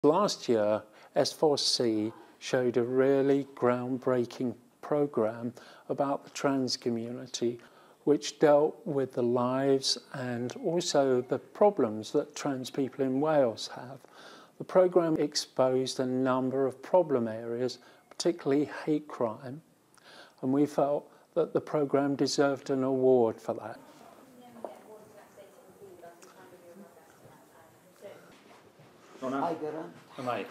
Last year, S4C showed a really groundbreaking programme about the trans community, which dealt with the lives and also the problems that trans people in Wales have. The programme exposed a number of problem areas, particularly hate crime, and we felt that the programme deserved an award for that. Hi, Geraint. Hi,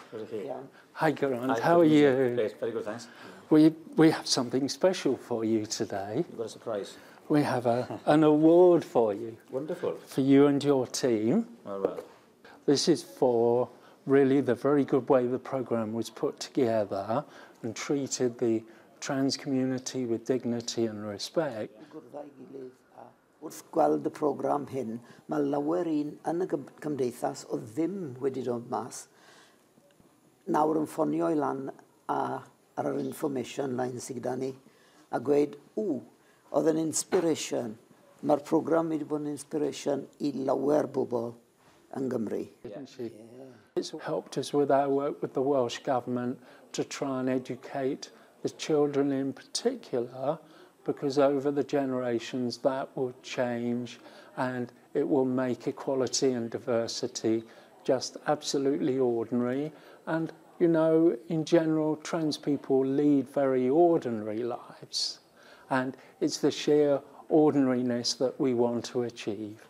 Hi, Geraint. How are you? Great, very good, thanks. We have something special for you today. You've got a surprise. We have an award for you. Wonderful. For you and your team. Well. This is for really the very good way the programme was put together and treated the trans community with dignity and respect. Wrth gweld y program hyn, mae lawer un yn y cymdeithas o ddim wedi dod mas. Nawr yn ffonio I lan ar yr information line sydd gyda ni a gweud, oedd yn inspiration. Mae'r program wedi bod yn inspiration I lawer bobl yn Gymru. It's helped us with our work with the Welsh Government to try and educate the children in particular, because over the generations that will change and it will make equality and diversity just absolutely ordinary. And, you know, in general, trans people lead very ordinary lives. And it's the sheer ordinariness that we want to achieve.